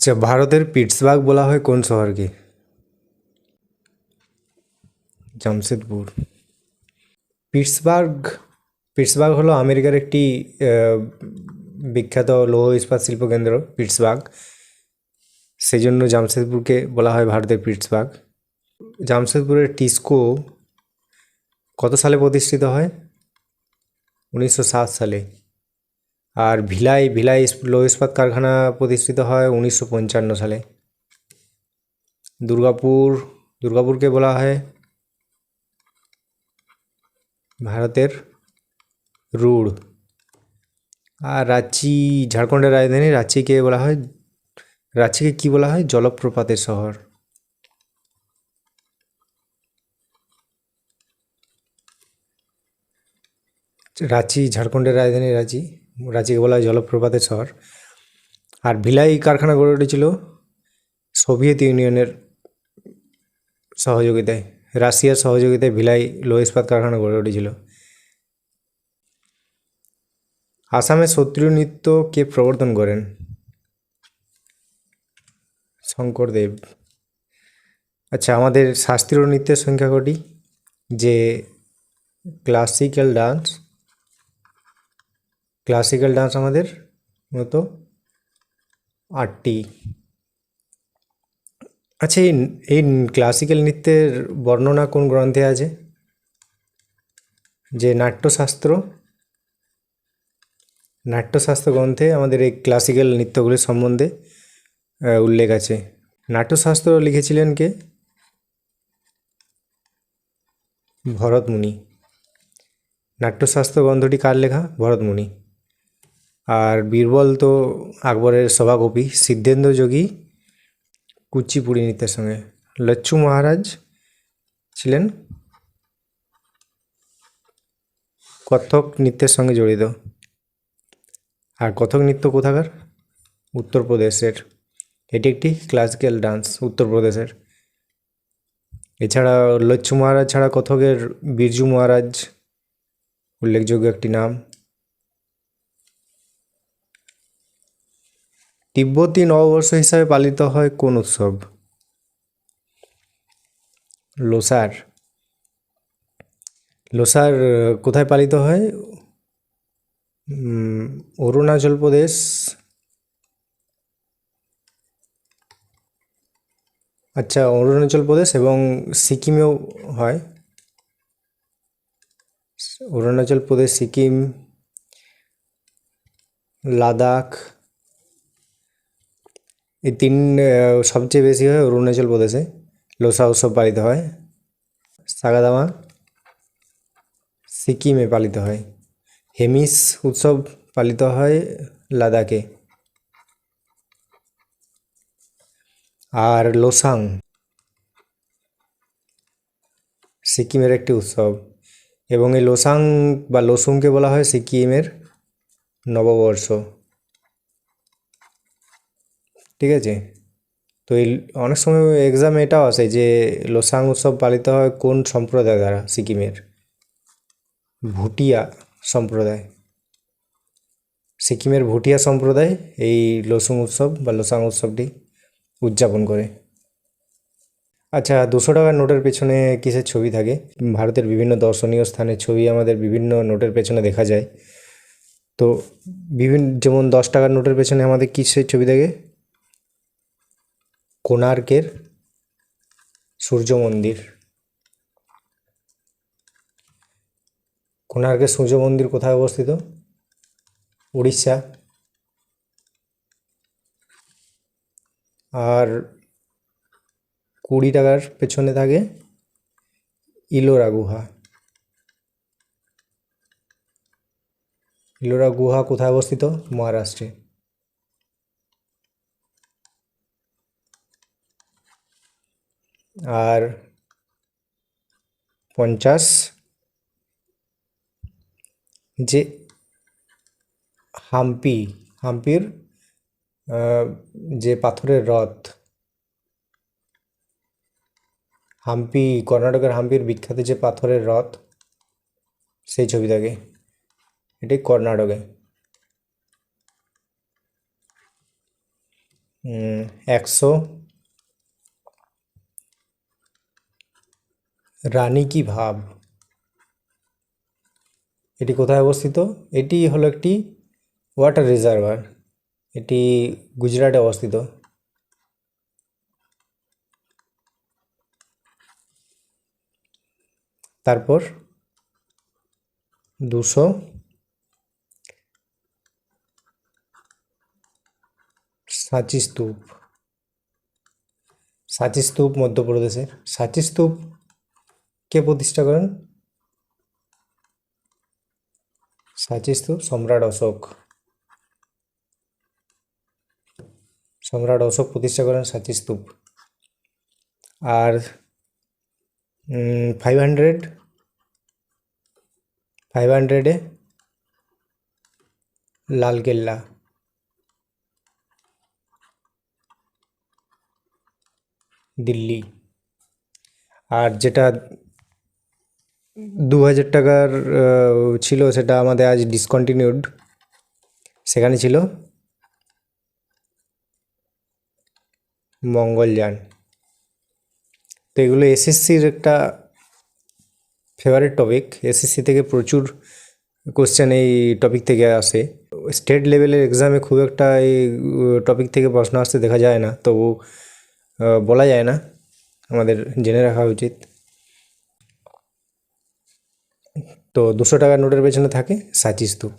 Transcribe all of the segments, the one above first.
আচ্ছা, ভারতের পিটসবার্গ বলা হয় কোন শহরকে? জামশেদপুর। পিটসবার্গ পিটসবার্গ হলো আমেরিকার একটি বিখ্যাত লৌহ ইস্পাত শিল্প কেন্দ্র পিটসবার্গ। সেই জন্য জামশেদপুরকে বলা হয় ভারতের পিটসবার্গ। জামশেদপুরের টিস্কো কত সালে প্রতিষ্ঠিত হয়? 1907 সালে। আর ভিলাই ভিলাই লৌহ ইস্পাত কারখানা প্রতিষ্ঠিত হয় 1955 সালে। দুর্গাপুর দুর্গাপুরকে বলা হয় ভারতের রুড়। আর রাঁচি, ঝাড়খণ্ডের রাজধানী রাঁচিকে কি বলা হয়? জলপ্রপাতের শহর। রাঁচি, ঝাড়খণ্ডের রাজধানী রাঁচিকে বলা হয় জলপ্রপাতের শহর। আর ভিলাই কারখানা গড়ে উঠেছিল সোভিয়েত ইউনিয়নের সহযোগিতায়, রাশিয়ার সহযোগিতায় ভিলাই লৌহ ইস্পাত কারখানা গড়ে উঠেছিল। আসামে সত্রিয় নৃত্য কে প্রবর্তন করেন? শঙ্করদেব। আচ্ছা, আমাদের শাস্ত্রীয় নৃত্যের সংখ্যা কটি? যে ক্লাসিক্যাল ডান্স আমাদের মতো 8টি। আচ্ছা, এই ক্লাসিক্যাল নৃত্যের বর্ণনা কোন গ্রন্থে আছে? যে নাট্যশাস্ত্র গ্রন্থে আমাদের এই ক্লাসিক্যাল নৃত্যগুলির সম্বন্ধে উল্লেখ আছে। নাট্যশাস্ত্র লিখেছিলেন কে? ভরতমুনি। নাট্যশাস্ত্র গ্রন্থটি কার লেখা? ভরতমুনি। আর বীরবল তো আকবরের সভাকবি। সিদ্ধেন্দ্র যোগী কুচিপুড়ি নৃত্যের সঙ্গে। লচ্ছু মহারাজ ছিলেন কত্থক নৃত্যের সঙ্গে জড়িত। আর কত্থক নৃত্য কোথাকার? উত্তরপ্রদেশের। এটি একটি ক্লাসিক্যাল ডান্স উত্তরপ্রদেশের। এছাড়া লচ্ছু মহারাজ ছাড়া কত্থকের বিরজু মহারাজ উল্লেখযোগ্য একটি নাম। তিব্বতী নববর্ষ হিসাবে পালিত হয় কোন উৎসব? লোসার। লোসার কোথায় পালিত হয়? অরুণাচল প্রদেশ। আচ্ছা, অরুণাচল প্রদেশ এবং সিকিমেও হয়। অরুণাচল প্রদেশ, সিকিম, লাদাখ, এই সবচেয়ে বেশি হয় অরুণাচল প্রদেশে লোসা উৎসব পালিত হয়। সাগাদামা সিকিমে পালিত হয়। হেমিস উৎসব পালিত হয় লাদাখে। আর লোসাং সিকিমের একটি উৎসব, এবং এই লোসাং বা লোসুংকে বলা হয় সিকিমের নববর্ষ। ঠিক আছে, তো এই অনেক সময় এক্সামে এটাও আসে যে লোসাং উৎসব পালিত হয় কোন সম্প্রদায় দ্বারা? সিকিমের ভুটিয়া সম্প্রদায়। সিকিমের ভুটিয়া সম্প্রদায় এই লোসুং উৎসব বা লোসাং উৎসবটি উদযাপন করে। আচ্ছা, 200 টাকার নোটের পেছনে কিসের ছবি থাকে? ভারতের বিভিন্ন দর্শনীয় স্থানের ছবি আমাদের বিভিন্ন নোটের পেছনে দেখা যায়। তো যেমন 10 টাকার নোটের পেছনে আমাদের কিসের ছবি থাকে? কোণার্কের সূর্য মন্দির। কোণার্কের সূর্য মন্দির কোথায় অবস্থিত? উড়িষ্যা। আর 20 টাকার পেছনে থাকে ইলোরা গুহা। ইলোরা গুহা কোথায় অবস্থিত? মহারাষ্ট্রে। আর 50 যে হাম্পির যে পাথরের রথ, হাম্পি, কর্ণাটকের হাম্পির বিখ্যাত যে পাথরের রথ, সেই ছবি থাকে। এটি কর্ণাটকে। 100। রানী কি ভাব, এটি কোথায় অবস্থিত? এটি হলো একটি ওয়াটার রিজার্ভার, এটি গুজরাটে অবস্থিত। তারপর 200, সাঁচি স্তূপ। সাঁচি স্তূপ মধ্যপ্রদেশের। সাঁচি স্তূপ কে প্রতিষ্ঠা করেন? সাঁচি স্তূপ সম্রাট অশোক। সম্রাট অশোক প্রতিষ্ঠা করেন সাঁচি স্তূপ। আর 500, 500-এ লালকেল্লা, দিল্লি। আর যেটা 2000 টাকার ছিল, সেটা আমাদের আজ ডিসকন্টিনিউড, সেখানে ছিল মঙ্গলযান। তো এগুলো এসএসসির একটা ফেভারিট টপিক, এসএসসি থেকে প্রচুর কোশ্চেন এই টপিক থেকে আসে। স্টেট লেভেলের এক্সামে খুব একটা এই টপিক থেকে প্রশ্ন আসতে দেখা যায় না, তবু বলা যায় না, আমাদের জেনে রাখা উচিত। তো 200 টাকার নোটের পেছনে থাকে সাঁচি স্তূপ।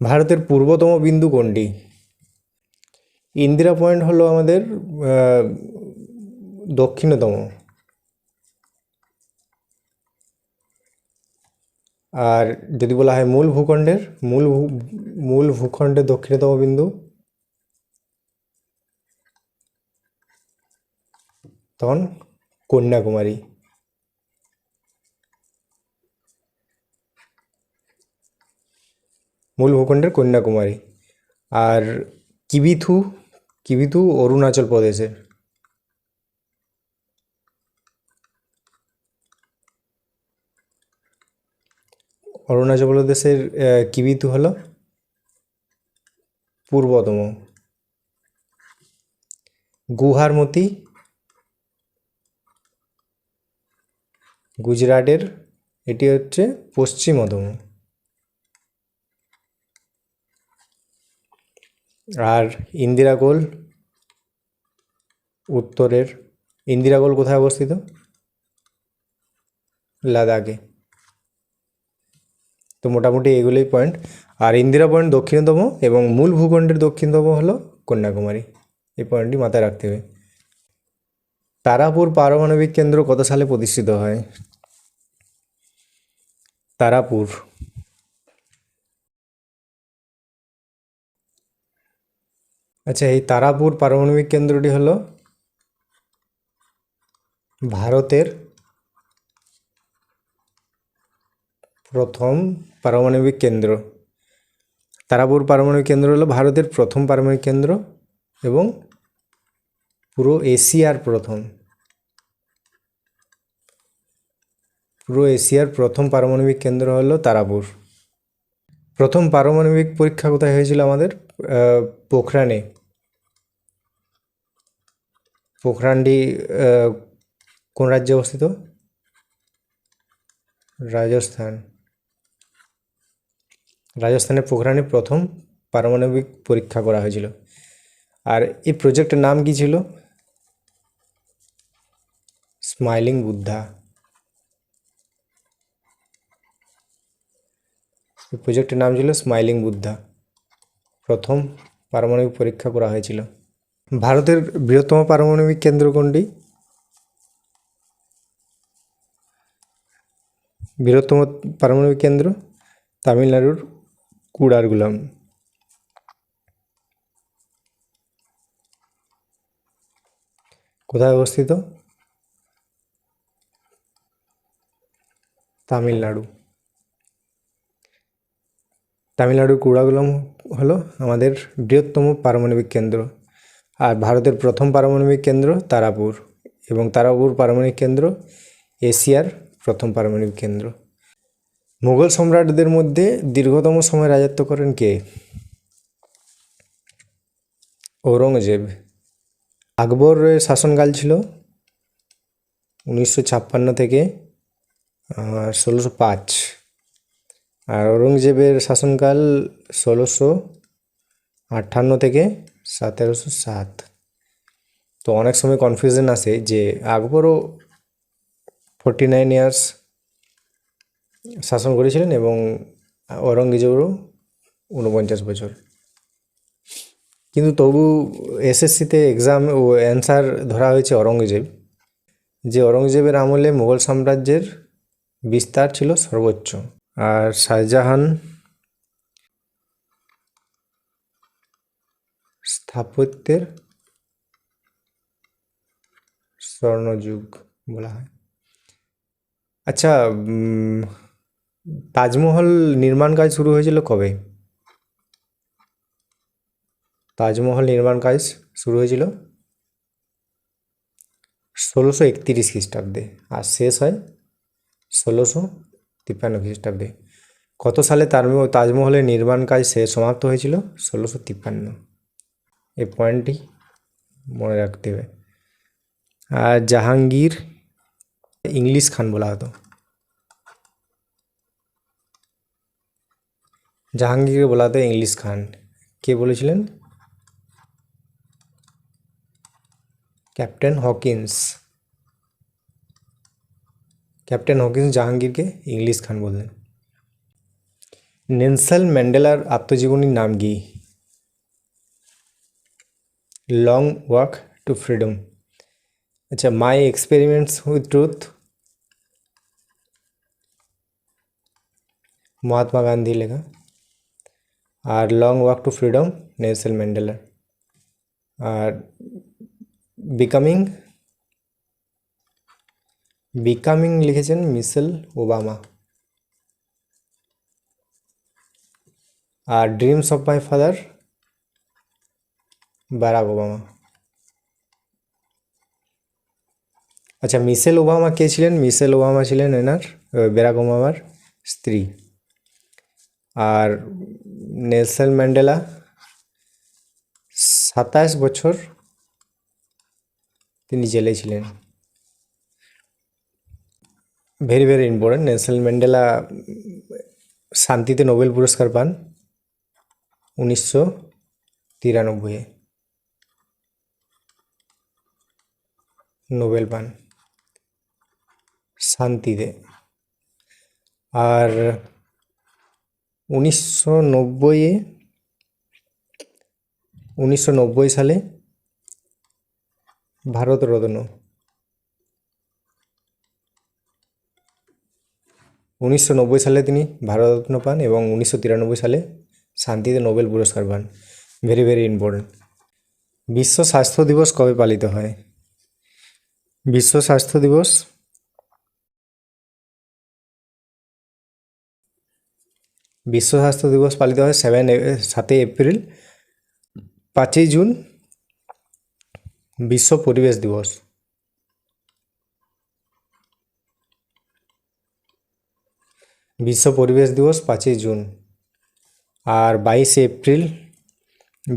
ভারতের পূর্বতম বিন্দু কোনটি? ইন্দিরা পয়েন্ট হলো আমাদের দক্ষিণতম। আর যদি বলা হয় মূল ভূখণ্ডের দক্ষিণতম বিন্দু, তখন কন্যাকুমারী। মূল ভূখণ্ডের কন্যাকুমারী। আর কিবিথু অরুণাচল প্রদেশের। অরুণাচল প্রদেশের কিবিথু হলো পূর্বতম। গুহারমতি গুজরাটের, এটি হচ্ছে পশ্চিমতম। আর ইন্দিরাকোল উত্তরের। ইন্দিরাকোল কোথায় অবস্থিত? লাদাখে। তো মোটামুটি এগুলোই পয়েন্ট। আর ইন্দিরা পয়েন্ট দক্ষিণতম এবং মূল ভূখণ্ডের দক্ষিণতম হলো কন্যাকুমারী, এই পয়েন্টটি মাথায় রাখতে হবে। তারাপুর পারমাণবিক কেন্দ্র কত সালে প্রতিষ্ঠিত হয়? তারাপুর, আচ্ছা, এই তারাপুর পারমাণবিক কেন্দ্রটি হলো ভারতের প্রথম পারমাণবিক কেন্দ্র। তারাপুর পারমাণবিক কেন্দ্র হলো ভারতের প্রথম পারমাণবিক কেন্দ্র এবং পুরো এশিয়ার প্রথম পারমাণবিক কেন্দ্র হলো তারাপুর। প্রথম পারমাণবিক পরীক্ষা কোথায় হয়েছিল আমাদের? পোখরানে। পোখরানটি কোন রাজ্যে অবস্থিত? রাজস্থান। রাজস্থানের পোখরানে প্রথম পারমাণবিক পরীক্ষা করা হয়েছিল। আর এই প্রজেক্টের নাম কি ছিল? স্মাইলিং বুদ্ধা। এই প্রজেক্টের নাম ছিল স্মাইলিং বুদ্ধা। প্রথম পারমাণবিক পরীক্ষা করা হয়েছিল। ভারতের বৃহত্তম পারমাণবিক কেন্দ্র কোনটি? বৃহত্তম পারমাণবিক কেন্দ্র তামিলনাড়ুর কুড়ারগুলাম। কোথায় অবস্থিত? তামিলনাড়ু। তামিলনাড়ুর কুড়াগুলাম হলো আমাদের বৃহত্তম পারমাণবিক কেন্দ্র। আর ভারতের প্রথম পারমাণবিক কেন্দ্র তারাপুর, এবং তারাপুর পারমাণবিক কেন্দ্র এশিয়ার প্রথম পারমাণবিক কেন্দ্র। মুঘল সম্রাটদের মধ্যে দীর্ঘতম সময় রাজত্ব করেন কে? ঔরঙ্গজেব। আকবরের শাসনকাল ছিল 1956 থেকে 1605, আর ঔরঙ্গজেবের শাসনকাল 1658 থেকে 1707। তো অনেক সময় কনফিউশন আসে যে আকবরও 49 ইয়ার্স শাসন করেছিলেন এবং ঔরঙ্গজেবেরও 49 বছর, কিন্তু তবু এসএসসিতে এক্সাম ও অ্যান্সার ধরা হয়েছে ঔরঙ্গজেব, যে ঔরঙ্গজেবের আমলে মুঘল সাম্রাজ্যের বিস্তার ছিল সর্বোচ্চ। আর শাহজাহান স্থাপত্যের স্বর্ণযুগ বলা হয়। আচ্ছা, তাজমহল নির্মাণ কাজ শুরু হয়েছিল কবে? তাজমহল নির্মাণ কাজ শুরু হয়েছিল 1631 খ্রিস্টাব্দে আর শেষ হয় 1653 খ্রিস্টাব্দে। কত সালে তাজমহলের নির্মাণ কাজ সমাপ্ত হয়েছিল? 1653। এই পয়েন্টটি মনে রাখতে হবে। আর জাহাঙ্গীর ইংলিশ খান বলা হতো। জাহাঙ্গীরকে বলা হতো ইংলিশ খান। কে বলেছিলেন? Captain Hawkins. ক্যাপ্টেন হকিন্স জাহাঙ্গীরকে ইংলিশ খান বললেন। নেলসন ম্যান্ডেলার আত্মজীবনীর নাম কি? Long walk to freedom. আচ্ছা, my experiments with truth Mahatma Gandhi লেখা, আর long walk to freedom Nelson ম্যান্ডেলার। আর বিকামিং বিকামিং লিখেছেন মিশেল ওবামা। আর dreams of my father Barack Obama. আচ্ছা, মিশেল ওবামা কে ছিলেন? মিশেল ওবামা ছিলেন বারাক ওবামার স্ত্রী। আর নেলসন ম্যান্ডেলা 27 বছর তিনি জেলে ছিলেন। Very very important, Nelson Mandela শান্তিতে নোবেল পুরস্কার পান 1993। নোবেল পান শান্তিতে। আর 1990 সালে ভারতরত্ন 1990 সালে তিনি ভারতরত্ন পান এবং 1993 সালে শান্তিতে নোবেল পুরস্কার পান। Very very important. বিশ্ব স্বাস্থ্য দিবস কবে পালিত হয়? বিশ্ব স্বাস্থ্য দিবস পালিত হয় 7 এপ্রিল। 5 জুন বিশ্ব পরিবেশ দিবস। বিশ্ব পরিবেশ দিবস 5 জুন। আর 22 এপ্রিল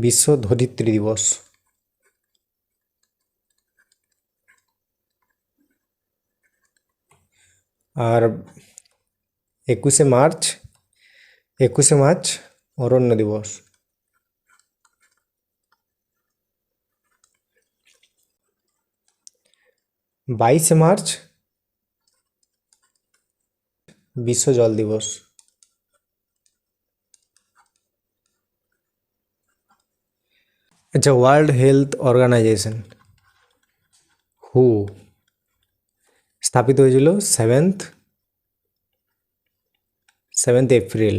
বিশ্ব ধরিত্রী দিবস। আর 21 মার্চ অরণ্য দিবস। 22 মার্চ বিশ্ব জল দিবস। আচ্ছা, ওয়ার্ল্ড হেলথ অর্গানাইজেশন হু স্থাপিত হয়েছিল 7 এপ্রিল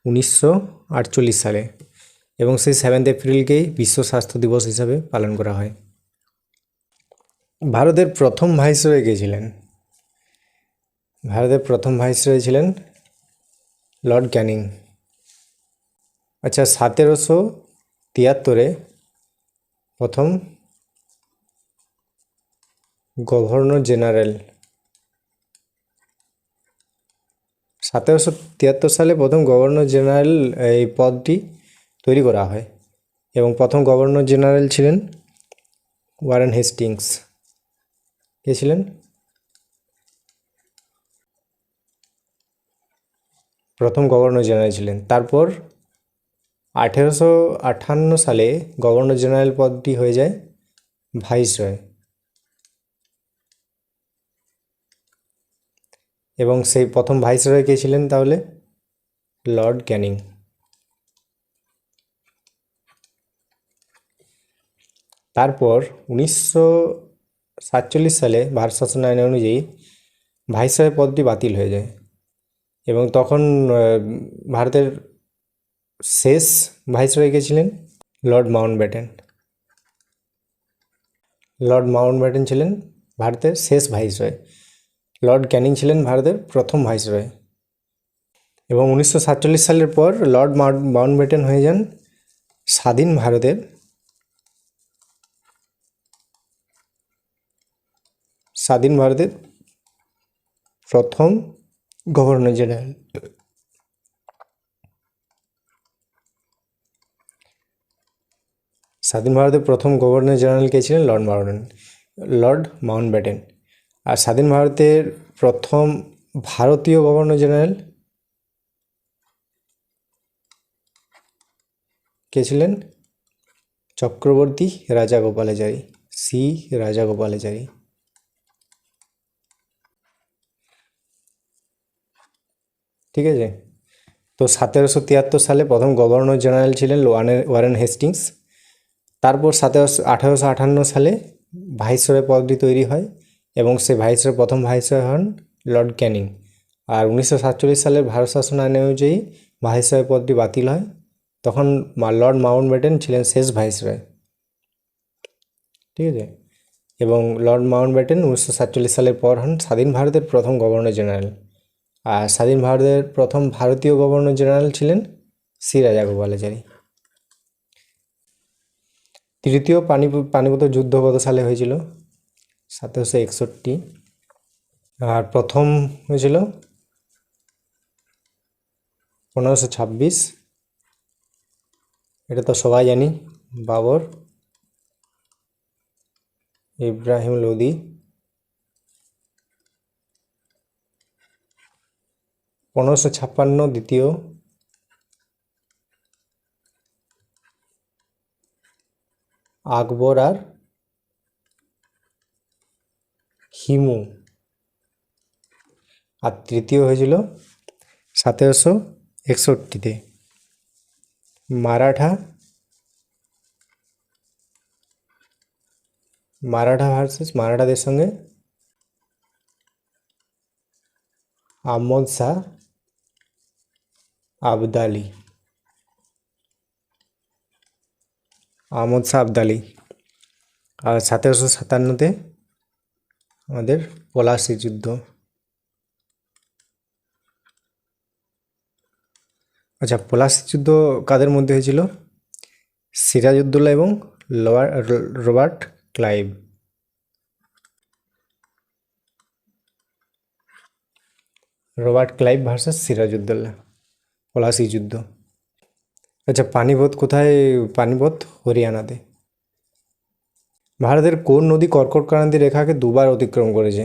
1948 সালে, এবং সেই 7 এপ্রিলকেই বিশ্ব স্বাস্থ্য দিবস হিসাবে পালন করা হয়। ভারতের প্রথম ভাইসরয় কে ছিলেন? ভারতের প্রথম ভাইসরয় ছিলেন লর্ড ক্যানিং। আচ্ছা, 1773 প্রথম গভর্নর জেনারেল 1773 সালে প্রথম গভর্নর জেনারেল এই পদটি তৈরি করা হয়। এবং প্রথম গভর্নর জেনারেল ছিলেন ওয়ারেন হেস্টিংস। কে ছিলেন? প্রথম গভর্নর জেনারেল ছিলেন। তারপর 1858 সালে গভর্নর জেনারেল পদটি হয়ে যায় ভাইসরয়, এবং সেই প্রথম ভাইসরয় কে ছিলেন তাহলে? লর্ড ক্যানিং। তারপর 1947 সালে ভারত শাসন আইন অনুযায়ী ভাইসরয় পদটি বাতিল হয়ে যায়, এবং তখন ভারতের শেষ ভাইসরয় কে ছিলেন? Lord Mountbatten. লর্ড মাউন্টব্যাটেন ছিলেন ভারতের শেষ ভাইসরয়। লর্ড ক্যানিং ছিলেন ভারতের প্রথম ভাইসরয়। এবং 1947 সালের পর লর্ড মাউন্টব্যাটেন হয়ে যান স্বাধীন ভারতের প্রথম গভর্নর জেনারেল। স্বাধীন ভারতের প্রথম গভর্নর জেনারেল কে ছিলেন? Lord Mountbatten. আর স্বাধীন ভারতের প্রথম ভারতীয় গভর্নর জেনারেল কে ছিলেন? চক্রবর্তী রাজাগোপালাচারী, সি রাজাগোপালাচারী। ঠিক আছে, তো 1773 সালে প্রথম গভর্নর জেনারেল ছিলেন ওয়ারেন হেস্টিংস। তারপর 1858 সালে ভাইসরয় পদটি তৈরি হয়, এবং সে প্রথম ভাইসরয় হন লর্ড ক্যানিং। আর 1947 সালের ভারত শাসন আইন অনুযায়ী ভাইসরয় পদটি বাতিল হয়, তখন লর্ড মাউন্টব্যাটেন ছিলেন শেষ ভাইসরয়। ঠিক আছে, এবং লর্ড মাউন্টব্যাটেন 1947 সালের পর হন স্বাধীন ভারতের প্রথম গভর্নর জেনারেল। আর স্বাধীন ভারতের প্রথম ভারতীয় গভর্নর জেনারেল ছিলেন সি রাজাগোপালাচারী। তৃতীয় পানিপথ যুদ্ধ কত সালে হয়েছিল? 1761। আর প্রথম হয়েছিল 1526। এটা তো সবাই জানি, বাবর ইব্রাহিম লোদি। 1556 দ্বিতীয় আকবর আর হিমু। আর তৃতীয় হয়েছিল 1761-তে মারাঠাদের সঙ্গে আহমদ শাহ আবদালি। আর 1757-তে আমাদের পলাশী যুদ্ধ। আচ্ছা, পলাশী যুদ্ধ কাদের মধ্যে হয়েছিল? সিরাজউদ্দৌলা এবং Robert Clive. Robert Clive versus Sirajuddaulah, Palashi যুদ্ধ। আচ্ছা, পানিপথ কোথায়? পানিপথ হরিয়ানাতে। ভারতের কোন নদী কর্কট ক্রান্তি রেখাকে দুবার অতিক্রম করেছে?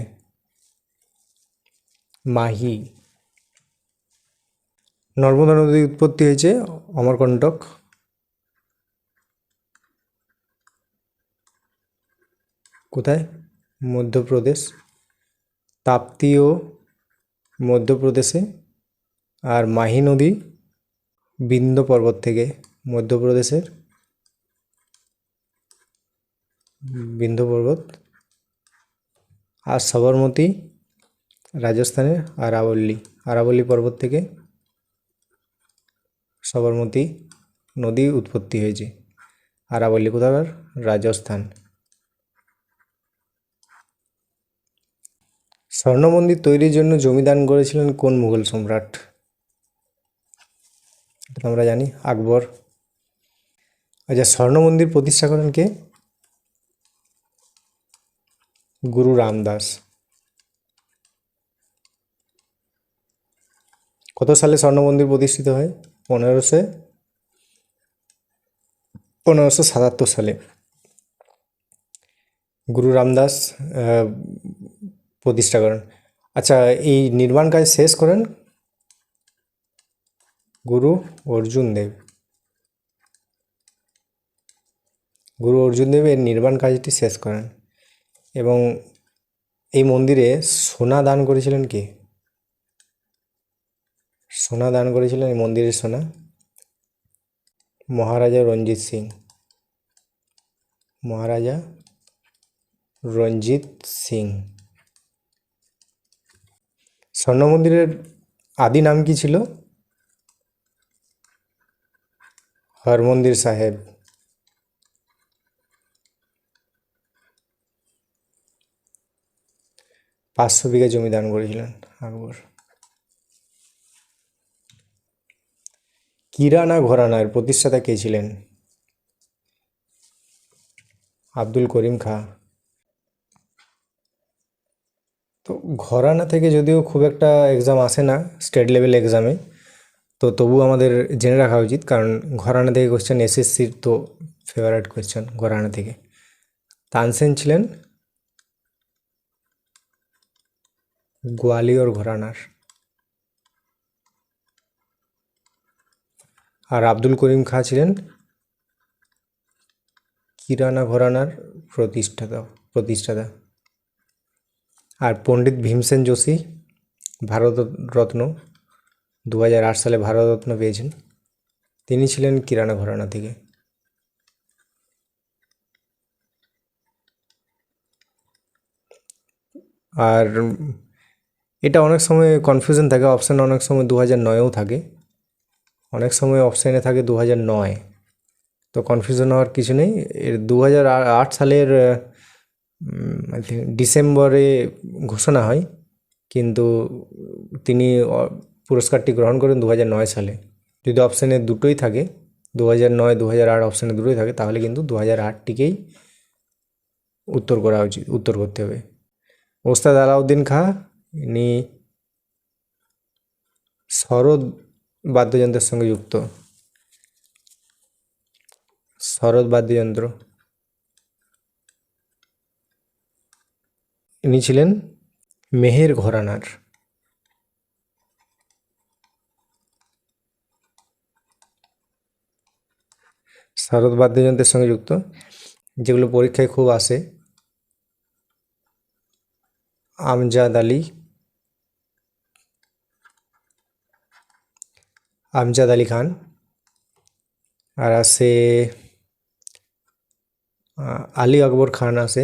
মাহি। নর্মদা নদীর উৎপত্তি হয়েছে অমরকন্টক। কোথায়? মধ্যপ্রদেশ। তাপ্তিও মধ্যপ্রদেশে। আর মাহি নদী বিন্ধ্য পর্বত থেকে, মধ্যপ্রদেশের বিন্ধ্য পর্বত। আর সবরমতী রাজস্থানের আরাবল্লী পর্বত থেকে সবরমতী নদী উৎপত্তি হয়েছে। আরাবল্লী কোথাকার? রাজস্থান। স্বর্ণ মন্দির তৈরির জন্য জমি দান করেছিলেন কোন মুঘল সম্রাট? এটা আমরা জানি, আকবর। আচ্ছা, স্বর্ণ মন্দির প্রতিষ্ঠা করেন কে? গুরু রামদাস। কত সালে স্বর্ণ মন্দির প্রতিষ্ঠিত হয়? 1577 সালে গুরু রামদাস প্রতিষ্ঠা করেন। আচ্ছা, এই নির্মাণ কাজ শেষ করেন গুরু অর্জুন দেব। গুরু অর্জুন দেব এর নির্মাণ কাজটি শেষ করেন। এবং এই মন্দিরে সোনা দান করেছিলেন কে? সোনা দান করেছিলেন এই মন্দিরের সোনা মহারাজা রঞ্জিত সিং। মহারাজা রঞ্জিত সিং। স্বর্ণ মন্দিরের আদি নাম কি ছিল? হরমন্দির সাহেব। 500 বিঘা জমি দান করেছিলেন আকবর। কিরানা ঘরানার প্রতিষ্ঠাতা কে ছিলেন? আব্দুল করিম খাঁ। তো ঘরানা থেকে যদিও খুব একটা এক্সাম আসে না স্টেট লেভেল এক্সামে, তো তবু আমাদের জেনে রাখা উচিত, কারণ ঘরানা থেকে কোয়েশ্চেন এসএসসির তো ফেভারিট কোয়েশ্চেন ঘরানা থেকে। তানসেন ছিলেন গোয়ালিয়র ঘরানার। আর আব্দুল করিম খাঁ ছিলেন কিরানা ঘরানার প্রতিষ্ঠাতা। আর পণ্ডিত ভীমসেন যোশী ভারতরত্ন 2008 সালে ভারতরত্ন পেয়েছেন, তিনি ছিলেন কিরানা ঘরানা থেকে। আর এটা অনেক সময় কনফিউশন থাকে, অপশান অনেক সময় 2009-এও থাকে, অনেক সময় অপশানে থাকে 2009। তো কনফিউশন হওয়ার কিছু নেই। এর 2008 সালের আই থিঙ্ক ডিসেম্বরে ঘোষণা হয়, কিন্তু তিনি পুরস্কারটি গ্রহণ করেন 2009 সালে। যদি অপশানে দুটোই থাকে, 2009 2008 অপশানে দুটোই থাকে, তাহলে কিন্তু 2008টিকেই উত্তর করতে হবে। ওস্তাদ আলাউদ্দিন খাঁ ইনি সরোদ বাদ্যযন্ত্রের সঙ্গে যুক্ত। সরোদ বাদ্যযন্ত্র, ইনি ছিলেন মেহের ঘরানার। সরোদ বাদ্যযন্ত্রের সঙ্গে যুক্ত যেগুলো পরীক্ষায় খুব আসে, আমজাদ আলী খান, আর আছে আলী আকবর খান আছে,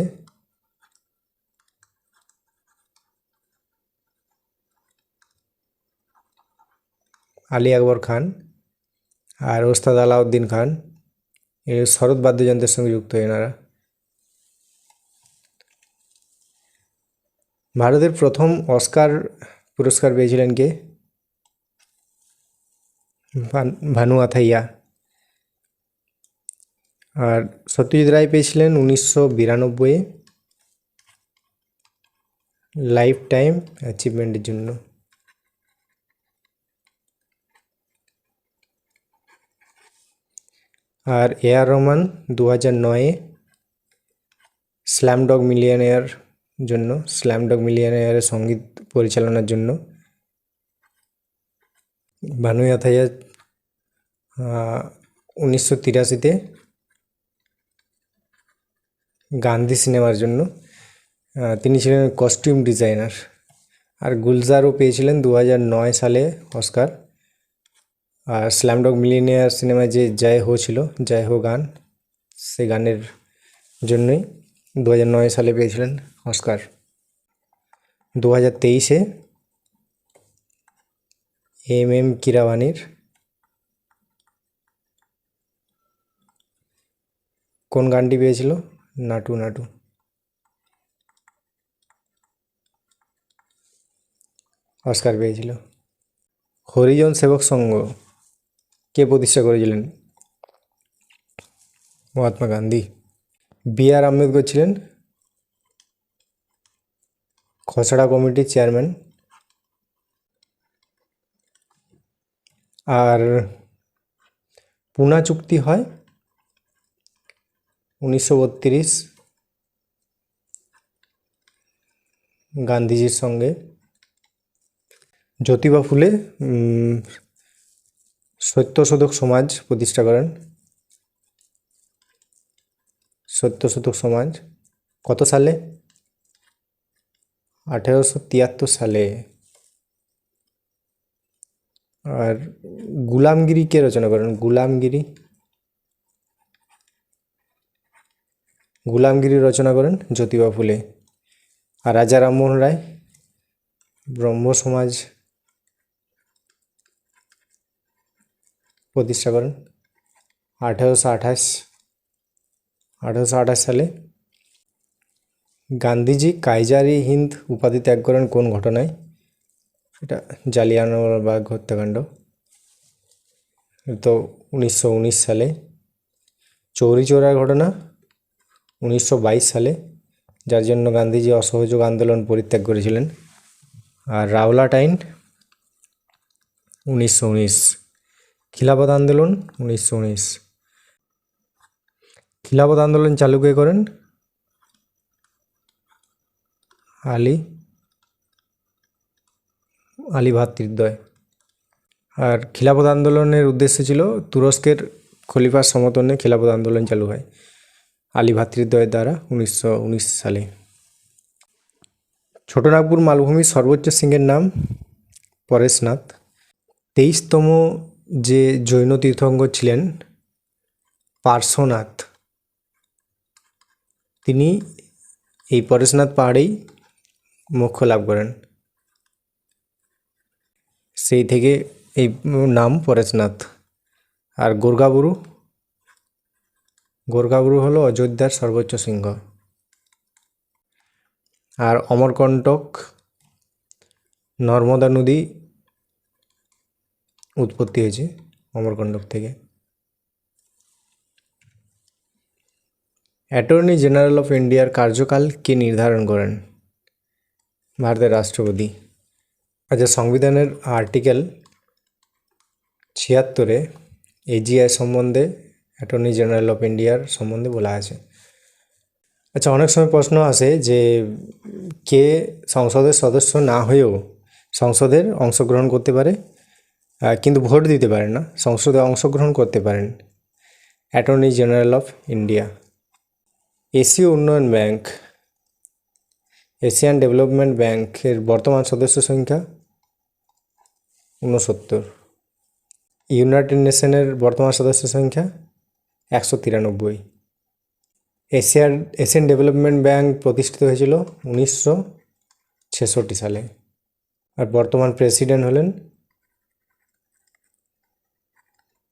আলী আকবর খান আর ওস্তাদ আলাউদ্দিন খান। এই সরোদ বাদ্যযন্ত্রের সঙ্গে যুক্ত এনারা। ভারতের প্রথম অস্কার পুরস্কার পেয়েছিলেন কে? ভানু আথাইয়া। আর সত্যজিৎ রায় পেয়েছিলেন 1992-এ লাইফ টাইম অ্যাচিভমেন্টের জন্য। আর এআর রহমান 2009-এ স্ল্যামডগ মিলিয়নেয়ারের সঙ্গীত পরিচালনার জন্য। ভানু আথাইয়া 1983-তে গান্ধী সিনেমার জন্য, তিনি ছিলেন কস্টিউম ডিজাইনার। আর গুলজারও পেয়েছিলেন 2009 সালে অস্কার। আর স্ল্যামডগ মিলিয়নেয়ার সিনেমায় যে জয় হো ছিল, জয় হো গান, সেই গানের জন্যই 2009 সালে পেয়েছিলেন অস্কার। 2023-এ এম কিরাওয়ানির কোন গানটি পেয়েছিল? নাটু নাটু। অস্কার পেয়েছিল। হরিজন সেবক সংঘ কে প্রতিষ্ঠা করেছিলেন? মহাত্মা গান্ধী। বি.আর. আম্বেদকর ছিলেন খসড়া কমিটির চেয়ারম্যান। আর পুনা চুক্তি হয় 1932 গান্ধীজির সঙ্গে। জ্যোতিবা ফুলে সত্যশোধক সমাজ প্রতিষ্ঠা করেন। সত্যশোধক সমাজ কত সালে? 1873 সালে। আর গুলামগিরি কে রচনা করেন? গুলামগিরি রচনা করেন জ্যোতিবা ফুলে। আর রাজা রামমোহন রায় ব্রহ্ম সমাজ প্রতিষ্ঠা করেন 1828 সালে। গান্ধীজি কাইজার-ই হিন্দ উপাধি ত্যাগ করেন কোন ঘটনায়? এটা জালিয়ানওয়ালাবাগ হত্যাকাণ্ড। তো 1919 সালে। চৌরি চৌরার ঘটনা 1922 সালে, যার জন্য গান্ধীজি অসহযোগ আন্দোলন পরিত্যাগ করেছিলেন। আর রাওলাট আইন 1919। খিলাফত আন্দোলন 1919। খিলাফত আন্দোলন চালু কে করেন? আলী ভ্রাতৃদ্বয়। আর খিলাফত আন্দোলনের উদ্দেশ্য ছিল তুরস্কের খলিফার সমর্থনে খিলাফত আন্দোলন চালু হয় আলী ভ্রাতৃদ্বয়ের দ্বারা 1919 সালে। ছোটনাগপুর মালভূমির সর্বোচ্চ শৃঙ্গের নাম? পরেশনাথ। 23তম যে জৈন তীর্থঙ্কর ছিলেন পার্শ্বনাথ, তিনি এই পরেশনাথ পাহাড়েই মোক্ষ লাভ করেন। সেই থেকে এই নাম পরেশনাথ। আর গোর্গাবুরু হলো অযোধ্যার সর্বোচ্চ শৃঙ্গ। আর অমরকণ্টক নর্মদা নদী উৎপত্তি হয়েছে অমরকণ্টক থেকে। অ্যাটর্নি জেনারেল অফ ইন্ডিয়ার কার্যকাল কে নির্ধারণ করেন? ভারতের রাষ্ট্রপতি। আচ্ছা, সংবিধানের আর্টিকেল 76-এ এজিআই সম্বন্ধে, অ্যাটর্নি জেনারেল অফ ইন্ডিয়ার সম্বন্ধে বলা আছে। আচ্ছা, অনেক সময় প্রশ্ন আসে যে কে সংসদের সদস্য না হয়েও সংসদের অংশগ্রহণ করতে পারে কিন্তু ভোট দিতে পারেন না, সংসদে অংশগ্রহণ করতে পারেন? Attorney general of India. এশীয় উন্নয়ন ব্যাংক, এশিয়ান ডেভেলপমেন্ট ব্যাংকের বর্তমান সদস্য সংখ্যা 69। ইউনাইটেড নেশনের বর্তমান সদস্য সংখ্যা 193। এশিয়ান ডেভেলপমেন্ট ব্যাংক প্রতিষ্ঠিত হয়েছিল 1966 সালে। আর বর্তমান প্রেসিডেন্ট হলেন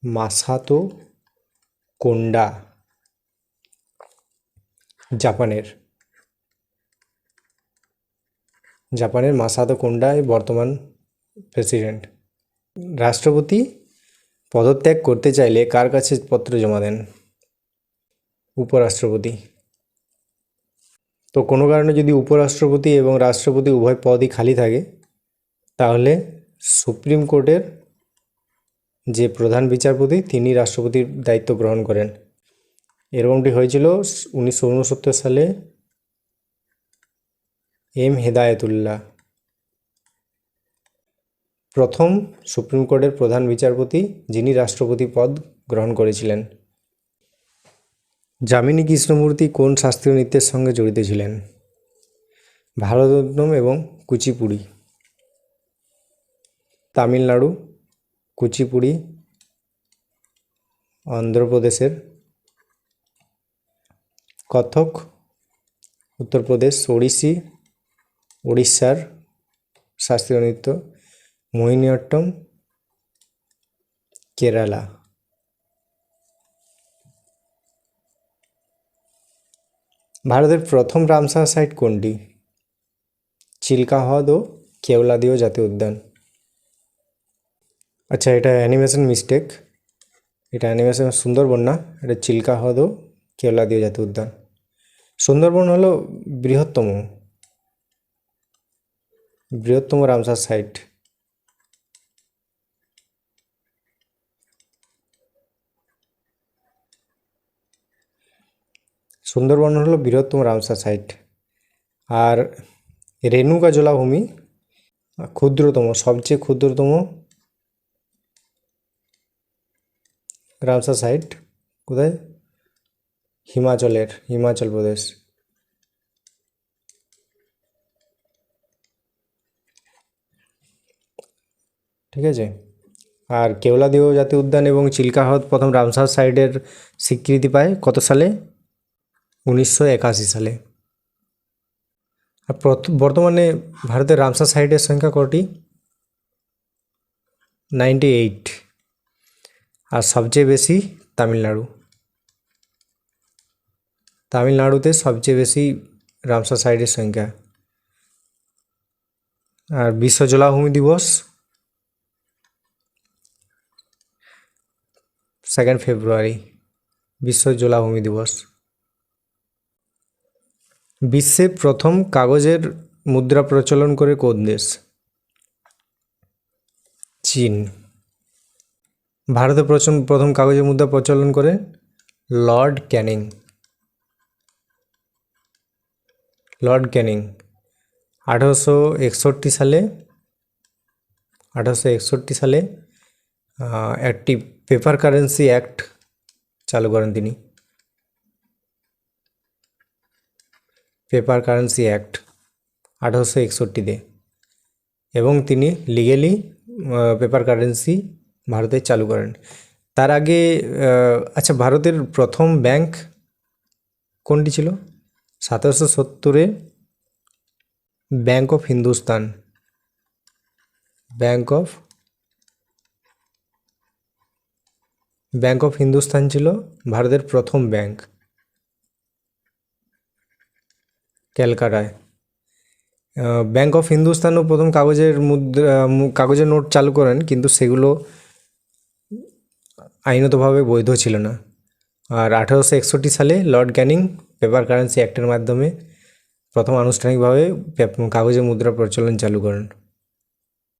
মাসাতো কোন্ডা, জাপানের মাসাতো কোন্ডাই বর্তমান প্রেসিডেন্ট। রাষ্ট্রপতি পদত্যাগ করতে চাইলে কার কাছে পত্র জমা দেন? উপরাষ্ট্রপতি। তো কোনো কারণে যদি উপরাষ্ট্রপতি এবং রাষ্ট্রপতি উভয় পদই খালি থাকে, তাহলে সুপ্রিম কোর্টের যে প্রধান বিচারপতি তিনি রাষ্ট্রপতির দায়িত্ব গ্রহণ করেন। এরকমটি হয়েছিল 1969 সালে। এম হেদায়েতুল্লাহ প্রথম সুপ্রিম কোর্টের প্রধান বিচারপতি, যিনি রাষ্ট্রপতি পদ গ্রহণ করেছিলেন। যামিনী কৃষ্ণমূর্তি কোন শাস্ত্রীয় নৃত্যের সঙ্গে জড়িত ছিলেন? ভারতনাট্যম এবং কুচিপুড়ি। তামিলনাড়ু, কুচিপুড়ি অন্ধ্রপ্রদেশের, কত্থক উত্তরপ্রদেশ, ওড়িশি উড়িষ্যার শাস্ত্রীয় নৃত্য, মোহিনীঅট্টম কেরালা। ভারতের প্রথম রামসার সাইট কোনটি? চিল্কা হ্রদ ও কেওলাদেও জাতীয় উদ্যান। আচ্ছা, এটা অ্যানিমেশন মিস্টেক, এটা অ্যানিমেশন সুন্দরবন না, এটা চিল্কা হ্রদ ও কেওলাদেও জাতীয় উদ্যান। সুন্দরবন হলো বৃহত্তম রামসার সাইট। সুন্দরবন হলো বৃহত্তম রামসার সাইট। আর রেণুকা জলাভূমি ক্ষুদ্রতম, সবচেয়ে ক্ষুদ্রতম রামসার সাইট কোথায়? হিমাচল প্রদেশ। ঠিক আছে। আর কেওলাদেও জাতীয় উদ্যান এবং চিল্কা হ্রদ প্রথম রামসার সাইটের স্বীকৃতি পায় কত সালে? 1981 সালে। আর বর্তমানে ভারতের রামসার সাইটের সংখ্যা কটি? 98। আর সবচেয়ে বেশি তামিলনাড়ুতে সবচেয়ে বেশি রামসার সাইটের সংখ্যা। আর বিশ্ব জলাভূমি দিবস 2 ফেব্রুয়ারি, বিশ্ব জলাভূমি দিবস। বিশ্বে প্রথম কাগজের মুদ্রা প্রচলন করে কোন দেশ? চীন। ভারতে প্রথম কাগজের মুদ্রা প্রচলন করে লর্ড ক্যানিং। 1861 সালে একটি পেপার কারেন্সি অ্যাক্ট চালু করেন তিনি। পেপার কারেন্সি অ্যাক্ট 1861-তে, এবং তিনি লিগেলি পেপার কারেন্সি ভারতে চালু করেন। তার আগে আচ্ছা, ভারতের প্রথম ব্যাংক কোনটি ছিল? 1770-এ bank of Hindustan. Bank of Hindustan ছিল ভারতের প্রথম ব্যাংক, ক্যালকাটায়। ব্যাংক অফ হিন্দুস্তানও প্রথম কাগজের নোট চালু করেন, কিন্তু সেগুলো আইনতভাবে বৈধ ছিল না। আর 1861 সালে লর্ড ক্যানিং পেপার কারেন্সি অ্যাক্টের মাধ্যমে প্রথম আনুষ্ঠানিকভাবে কাগজের মুদ্রা প্রচলন চালু করেন।